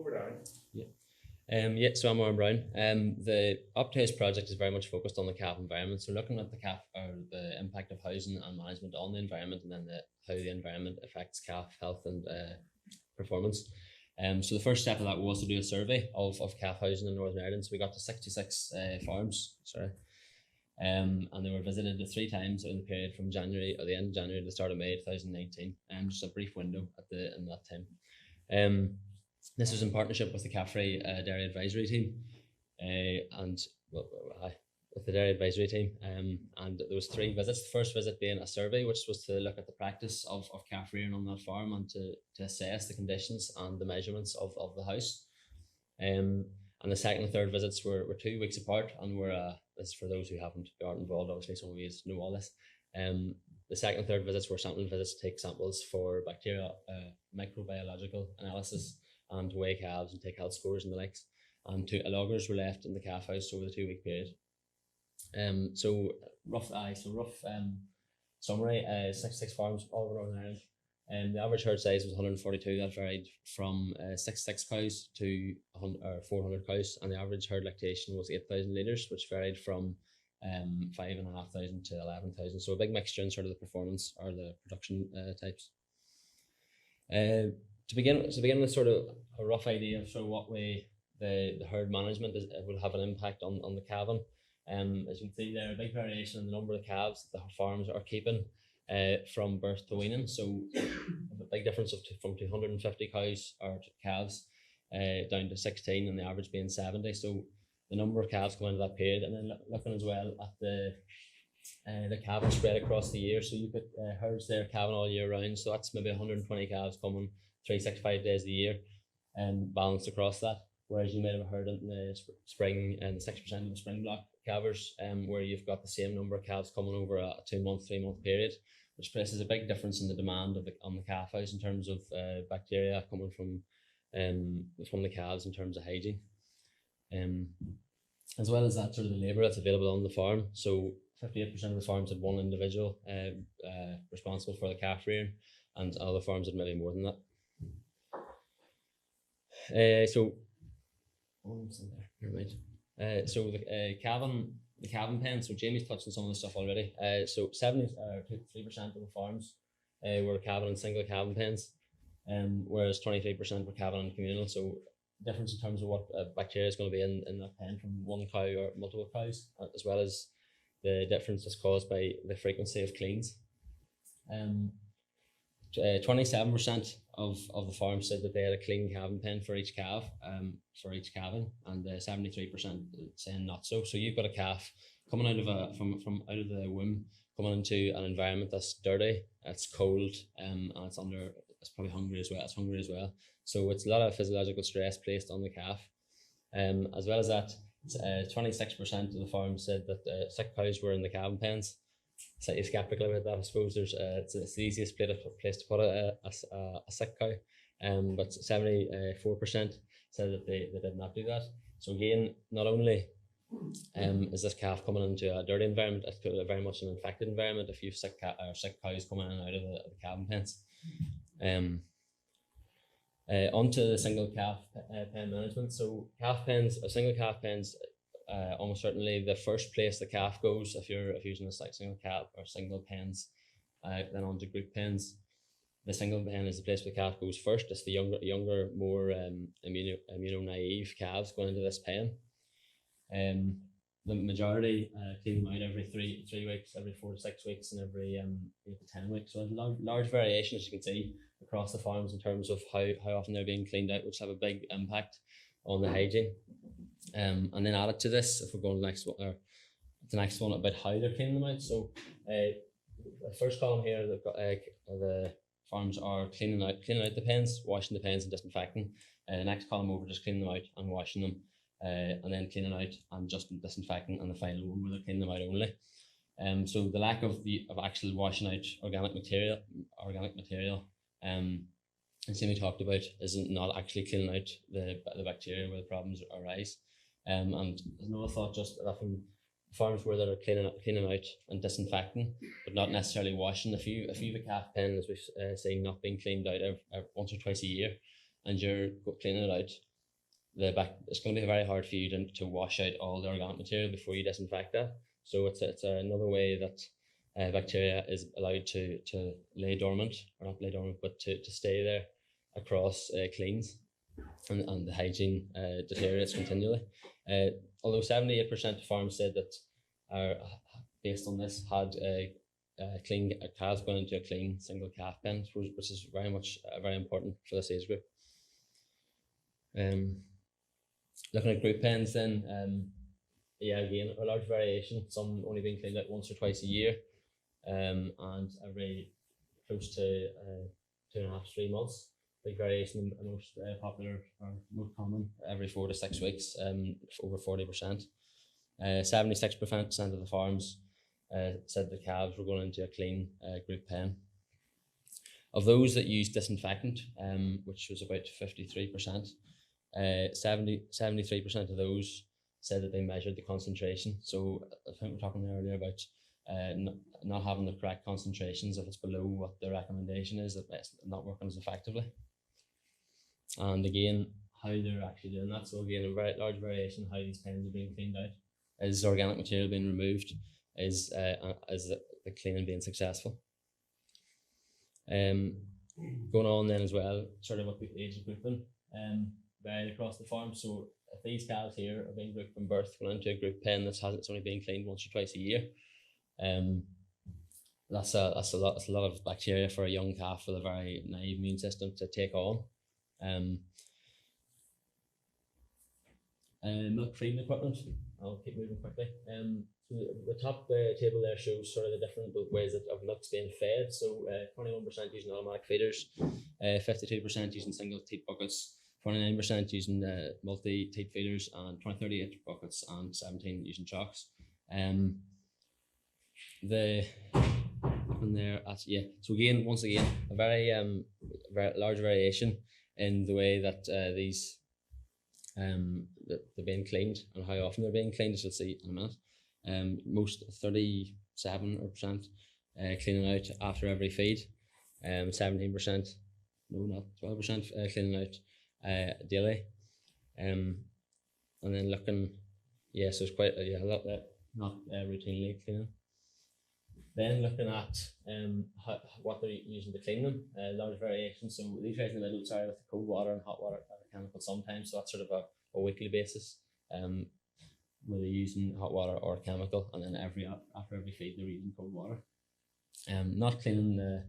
Over down. So I'm A Brown. The Optihouse project is very much focused on the calf environment. So looking at the impact of housing and management on the environment, and then how the environment affects calf health and performance. So the first step of that was to do a survey of calf housing in Northern Ireland. So we got to 66 farms. And they were visited 3 times in the period from January, or the end of January to the start of May 2019. Just a brief window in that time. This was in partnership with the Calf-Free Dairy Advisory Team, with the Dairy Advisory Team. And there was 3 visits. The first visit being a survey, which was to look at the practice of calf rearing on that farm and to assess the conditions and the measurements of the house. And the second and third visits were 2 weeks apart, and this is for those who aren't involved. Obviously, some of you know all this. The second and third visits were sampling visits to take samples for bacteria, microbiological analysis, and to weigh calves and take health scores and the likes. And 2 loggers were left in the calf house over the 2-week period. So rough summary: 66 farms all over Northern Ireland. The average herd size was 142. That varied from 66 cows to 400 cows, and the average herd lactation was 8,000 litres, which varied from 5,500 to 11,000. So a big mixture in sort of the performance or the production types. To begin with, sort of a rough idea of sort of what way the herd management will have an impact on the calving. As you can see there, a big variation in the number of calves that the farms are keeping from birth to weaning. So a big difference from 250 cows or calves down to 16, and the average being 70. So the number of calves coming into that period, and then looking as well at the calving spread across the year. So you put herds there calving all year round. So that's maybe 120 calves coming 365 days a year, and balanced across that. Whereas you might have heard in the spring and 6% of the spring block calvers, where you've got the same number of calves coming over a 2-month, 3-month period, which places a big difference in the demand on the calf house in terms of bacteria coming from the calves in terms of hygiene. As well as that, sort of the labour that's available on the farm. So 58% of the farms had 1 individual responsible for the calf rearing, and other farms had maybe more than that. So the calving pen. So Jamie's touched on some of the stuff already. So 73% of the farms were calving in single calving pens, whereas 23% were calving in communal. So difference in terms of what bacteria is going to be in that pen from 1 cow or multiple cows, as well as the difference that's caused by the frequency of cleans. 27% of the farms said that they had a clean calving pen for each calf, for each calving, and 73% saying not so. So you've got a calf coming out of from out of the womb, coming into an environment that's dirty, it's cold, and it's probably hungry as well. It's hungry as well. So it's a lot of physiological stress placed on the calf. As well as that, 26% of the farms said that sick cows were in the calving pens. Slightly skeptical about that, I suppose. It's the easiest place to put a sick cow, but 74% said that they did not do that. So again, not only is this calf coming into a dirty environment, it's very much an infected environment if you've sick cows coming in and out of the calving pens. Onto the single calf pen management. So single calf pens. Almost certainly the first place the calf goes if you're using a single calf or single pens, then onto group pens. The single pen is the place where the calf goes first. It's the younger, more immuno-naive calves going into this pen. The majority clean them out every three weeks, every 4 to 6 weeks, and every 8 to 10 weeks. So there's large variation, as you can see, across the farms in terms of how often they're being cleaned out, which have a big impact on the hygiene. And then added to this, if we're going to the next one about how they're cleaning them out. So the first column here, the farms are cleaning out the pens, washing the pens and disinfecting. The next column over, just cleaning them out and washing them, and then cleaning out and just disinfecting, and the final one where they're cleaning them out only. So the lack of actual washing out organic material, as Jamie talked about, is not actually cleaning out the bacteria where the problems arise. And there's another thought just that from farms where they're cleaning out and disinfecting, but not necessarily washing. If you have a calf pen, as we've seen, not being cleaned out once or twice a year, and you're cleaning it out, it's going to be very hard for you to wash out all the organic material before you disinfect that. So it's another way that bacteria is allowed to lay dormant, or not lay dormant, but to stay there across cleans, and the hygiene deteriorates continually. Although 78% of farms said that are based on this had clean calves going into a clean single calf pen, which is very much very important for this age group. Looking at group pens then, again, a large variation, some only being cleaned out once or twice a year, and every close to 2.5 to 3 months. Big variation, the most popular or most common every 4 to 6 weeks, over 40%. 76% of the farms said the calves were going into a clean group pen. Of those that used disinfectant, which was about 53%, 73% of those said that they measured the concentration. So I think we were talking earlier about not having the correct concentrations. If it's below what the recommendation is, that it's not working as effectively. And again, how they're actually doing that. So again, a very large variation how these pens are being cleaned out. Is organic material being removed? Is the cleaning being successful? Going on then as well, sort of what the age of grouping varied across the farm. So if these calves here are being grouped from birth, going into a group pen it's only being cleaned once or twice a year, that's a lot of bacteria for a young calf with a very naive immune system to take on. Milk feeding equipment. I'll keep moving quickly. So the top table there shows sort of the different ways of milk's being fed. So 21% using automatic feeders, 52% using single teat buckets, 29% using multi-teat feeders, and 38 buckets, and 17 using chocks. So again, once again, a very large variation in the way that these they're being cleaned and how often they're being cleaned, as you'll see in a minute. Most 37% cleaning out after every feed, 17%, no, not 12% cleaning out daily, and then looking, so it's quite a lot that not routinely cleaning. Then looking at what they're using to clean them, large variation. So these guys in the middle are with cold water and hot water chemical sometimes, so that's sort of a weekly basis, where they're using hot water or chemical, and then after every feed they're using cold water. Not cleaning the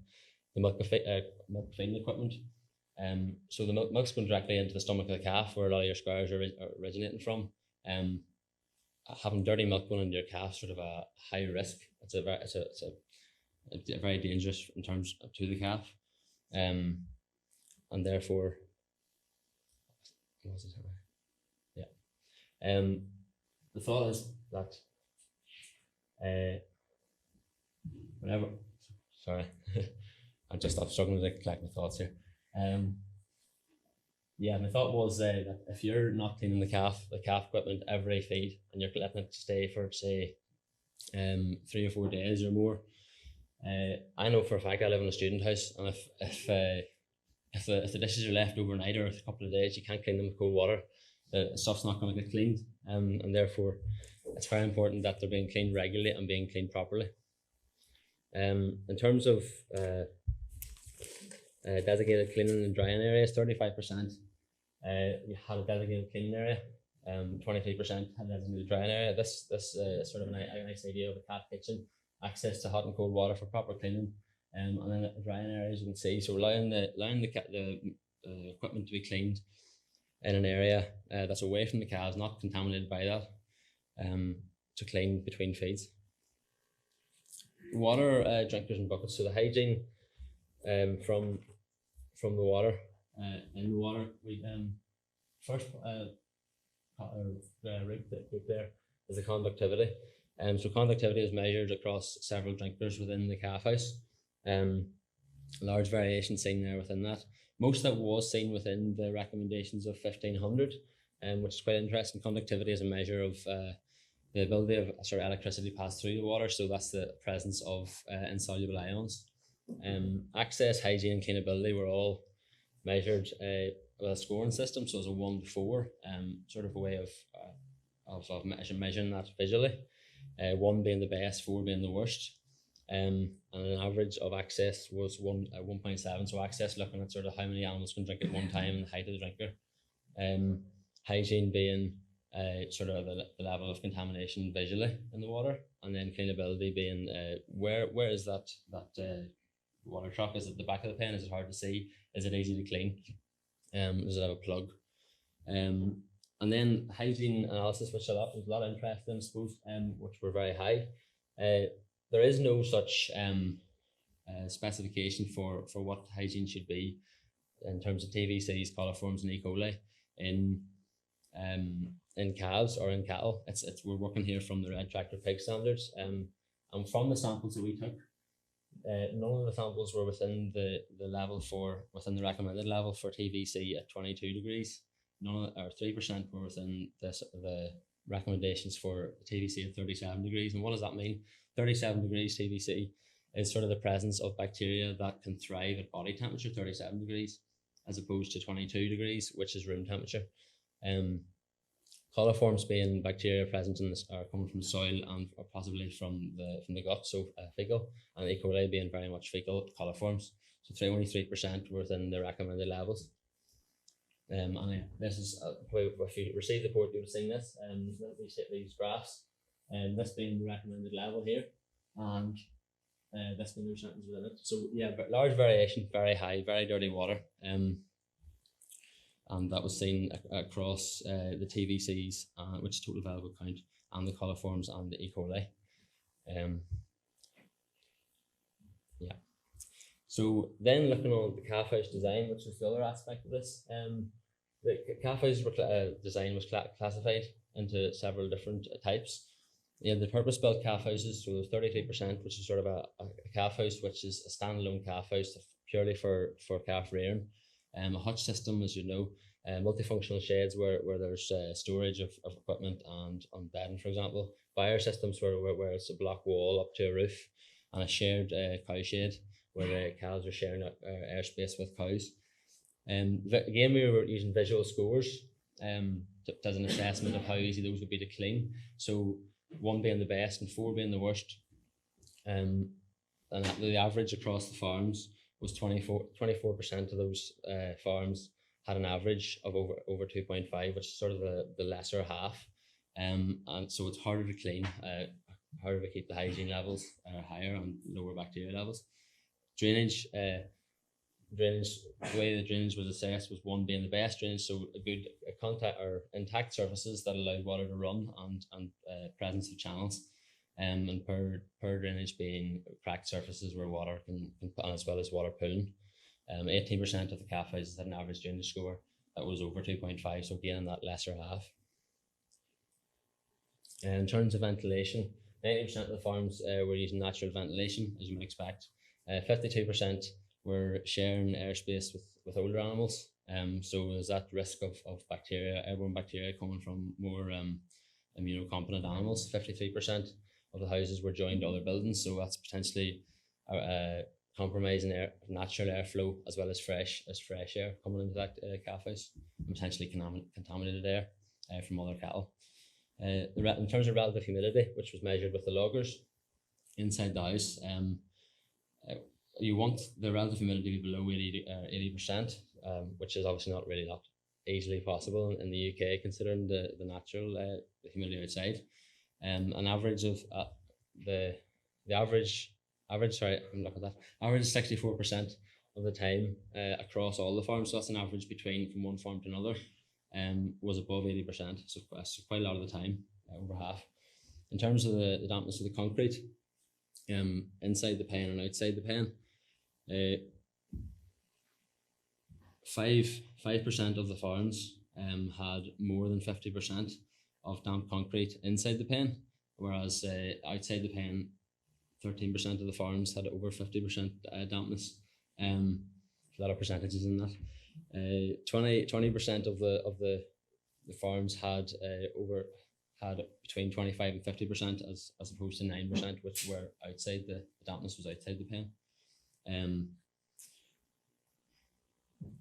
milk feeding equipment. So the milk's going directly into the stomach of the calf, where a lot of your squares are originating from. Having dirty milk going into your calf is sort of a high risk. It's a very dangerous in terms to the calf, and therefore, the thought is that I just stopped struggling to collect my thoughts here. My thought was that if you're not cleaning the calf equipment every feed, and you're letting it stay for say 3 or 4 days or more, I know for a fact I live in a student house, and if the dishes are left overnight or a couple of days, you can't clean them with cold water. The stuff's not going to get cleaned, and therefore it's very important that they're being cleaned regularly and being cleaned properly. In terms of designated cleaning and drying areas, 35% had a designated cleaning area, 23% had a designated drying area. This is sort of a nice idea of a calf kitchen, access to hot and cold water for proper cleaning, and then the drying area, as you can see. So allowing the equipment to be cleaned in an area that's away from the calves, not contaminated by that, to clean between feeds. Water drinkers and buckets. So the hygiene from the water, in the water, we first group there is the conductivity. So conductivity is measured across several drinkers within the Calfhouse. Large variation seen there within that. Most of that was seen within the recommendations of 1500, which is quite interesting. Conductivity is a measure of the ability of electricity pass through the water, so that's the presence of insoluble ions. Access, hygiene, and cleanability were all measured a scoring system, so it's a 1 to 4, sort of a way of measuring that visually. 1 being the best, 4 being the worst. And an average of access was 1.7. So access, looking at sort of how many animals can drink at one time and the height of the drinker. Hygiene being sort of the level of contamination visually in the water, and then cleanability being where is that water truck? Is it the back of the pen? Is it hard to see? Is it easy to clean? Does it have a plug? And then hygiene analysis, which was a lot of interest in, I suppose, which were very high. There is no such specification for what hygiene should be in terms of TVCs, coliforms, and E. coli in calves or in cattle. We're working here from the Red Tractor pig standards, and from the samples that we took, none of the samples were within the recommended level for TVC at 22 degrees. 3% were within the recommendations for TVC at 37 degrees. And what does that mean? 37 degrees TVC is sort of the presence of bacteria that can thrive at body temperature 37 degrees, as opposed to 22 degrees, which is room temperature. Coliforms being bacteria present in this are coming from the soil and or possibly from the gut, so fecal, and E. coli being very much fecal coliforms. So only 3% were within the recommended levels. And this is if you received the report, you would have seen this. These graphs, and this being the recommended level here, and this being the percentage within it. So yeah, but large variation, very high, very dirty water. And that was seen across the TVCs, which is total available count, and the coliforms and the E. coli. Yeah. So then looking on the calfhouse design, which is the other aspect of this, the calfhouse design was classified into several different types. The purpose-built calfhouses, so there's 33%, which is sort of a calfhouse, which is a standalone calfhouse purely for calf rearing. A hutch system, as you know, multifunctional sheds where there's storage of equipment and on bedding, for example. Byre systems where it's a block wall up to a roof, and a shared cow shed where the cows are sharing airspace with cows. Again, we were using visual scores as an assessment of how easy those would be to clean. So 1 being the best and 4 being the worst. And the average across the farms was 24% of those farms had an average of over 2.5, which is sort of the lesser half. And so it's harder to clean, harder to keep the hygiene levels higher and lower bacteria levels. Drainage, the way the drainage was assessed was 1 being the best drainage, so a good contact or intact surfaces that allowed water to run and presence of channels. And per drainage being cracked surfaces where water can as well as water pooling. 18% of the calfhouses had an average drainage score that was over 2.5, so again in that lesser half. In terms of ventilation, 90% of the farms were using natural ventilation, as you might expect. 52% were sharing airspace with older animals. So there's that risk of bacteria, airborne bacteria coming from more immunocompetent animals. 53% of the houses were joined to other buildings, so that's potentially compromising natural airflow as well as fresh air coming into that calfhouse, and potentially contaminated air from other cattle. In terms of relative humidity, which was measured with the loggers inside the house, you want the relative humidity to be below 80%, which is obviously not easily possible in the UK, considering the natural the humidity outside. An average of average is 64% of the time across all the farms. So that's an average from one farm to another. Was above 80%, so quite a lot of the time, over half. In terms of the dampness of the concrete, inside the pen and outside the pen, 5% of the farms had more than 50% of damp concrete inside the pen, whereas outside the pen, 13% of the farms had over 50% dampness. A lot of percentages in that. 20% of the farms had between 25 and 50% as opposed to 9%, which were outside the dampness was outside the pen.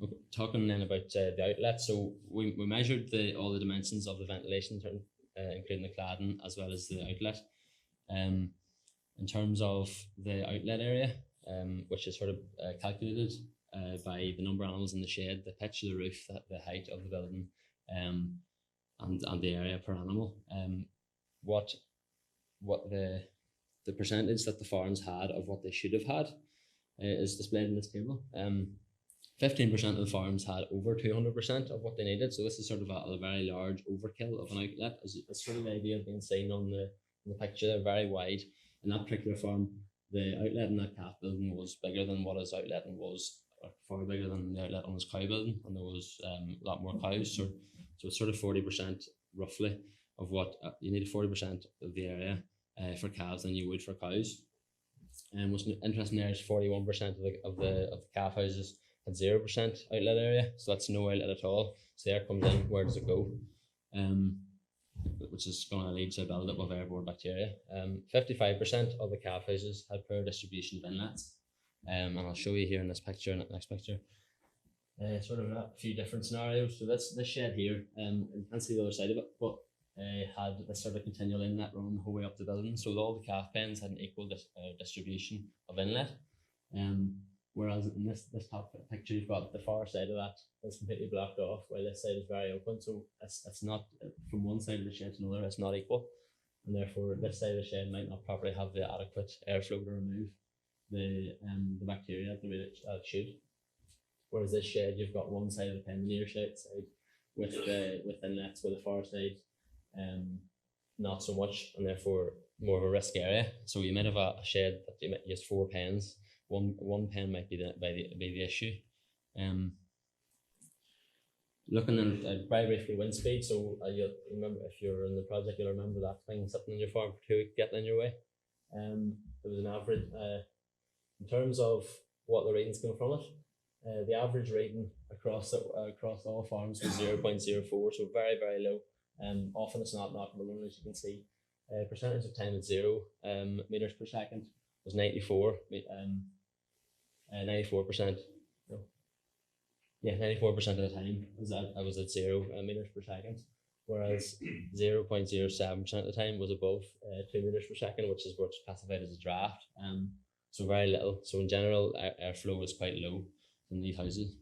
Okay, talking then about the outlet, so we measured all the dimensions of the ventilation, including the cladding as well as the outlet. In terms of the outlet area, which is sort of calculated by the number of animals in the shed, the pitch of the roof, the height of the building, and the area per animal. What the percentage that the farms had of what they should have had is displayed in this table. 15% of the farms had over 200% of what they needed, so this is sort of a very large overkill of an outlet. As sort of the idea being seen on the picture, they're very wide. In that particular farm, the outlet in that calf building was bigger than what his outlet was, far bigger than the outlet on his cow building, and there was a lot more cows. So it's sort of 40% roughly of what you need. 40% of the area for calves than you would for cows. And what's interesting there is 41% of the calf houses had 0% outlet area, so that's no outlet at all. So the air comes in, where does it go? Which is going to lead to a build-up of airborne bacteria. 55% of the calf houses had poor distribution of inlets, and I'll show you here in this picture, next picture, sort of a few different scenarios. So this shed here, you can't see the other side of it, but had this sort of continual inlet running the whole way up the building. So all the calf pens had an equal distribution of inlet. Whereas in this top picture, you've got the far side of that is completely blocked off, while this side is very open. So it's not, from one side of the shed to another, it's not equal, and therefore this side of the shed might not properly have the adequate airflow to remove the bacteria the way that it should. Whereas this shed, you've got one side of the pen, the near side with inlets, with the far side not so much, and therefore more of a risk area. So you might have a shed that you might use 4 pens. One pen might be the issue. Looking at very briefly wind speed. So you'll remember, if you're in the project, you'll remember that thing sitting in your farm for 2 weeks getting in your way. There was an average in terms of what the readings came from it. The average reading across all farms was 0.04, so very, very low. Often it's not knockable, as you can see. Percentage of time at 0 meters per second was 94. 94%. No. Yeah, 94% of the time I was at 0 meters per second, whereas 0.07% of the time was above 2 meters per second, which is what's classified as a draft. So very little. So in general, airflow is quite low in these houses.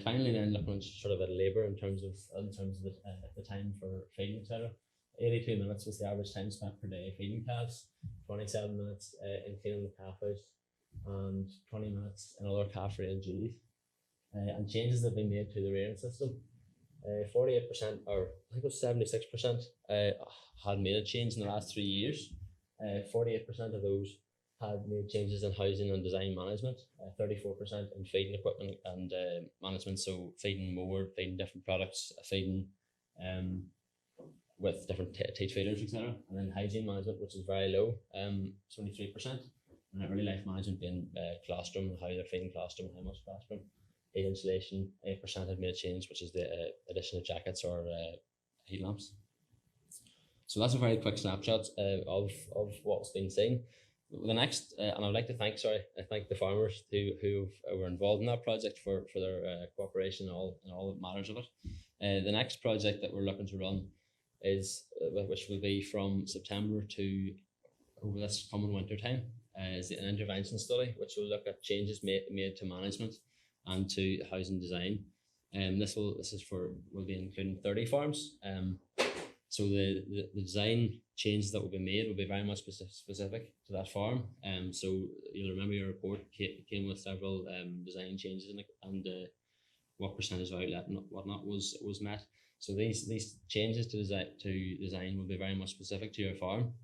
Finally, then looking sort of at labour in terms of the time for feeding, etc. 82 minutes was the average time spent per day feeding calves. 27 minutes in cleaning the calf house, and 20 minutes in other calf rearing duties. And changes that have been made to the rearing system. 48%, or I think it was 76%, had made a change in the last 3 years. 48% of those had made changes in housing and design management. 34% in feeding equipment and management, so feeding more, feeding different products, feeding with different teat feeders, etc. And then hygiene management, which is very low, 23%. And early life management being colostrum, how they're feeding colostrum, how much colostrum. Heat insulation, 8% had made a change, which is the addition of jackets or heat lamps. So that's a very quick snapshot of what's been seen. The next, and I'd like to thank the farmers who were involved in that project for their cooperation and all matters of it. The next project that we're looking to run is, which will be from September to over this coming winter time, is an intervention study, which will look at changes made to management and to housing design. This will be including 30 farms. So the design changes that will be made will be very much specific to that farm. So you'll remember your report came with several design changes and what percentage of outlet and whatnot was met. So these changes to design will be very much specific to your farm.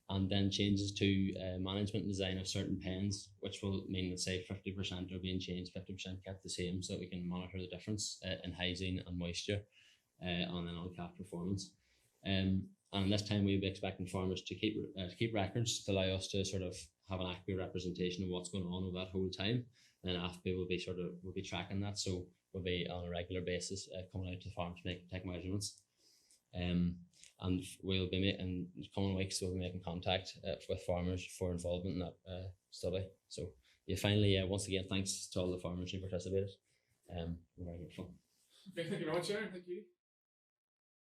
And then changes to management and design of certain pens, which will mean that, say, 50% are being changed, 50% kept the same, so that we can monitor the difference in hygiene and moisture, and then on calf performance. And this time we'll be expecting farmers to keep records to allow us to sort of have an accurate representation of what's going on over that whole time. And AFB will be tracking that, so we'll be on a regular basis coming out to the farm to take measurements. And we'll be in the coming weeks, we'll be making contact with farmers for involvement in that study. So finally, once again, thanks to all the farmers who participated. Very good fun. Okay, thank you very much, Sharon. Thank you.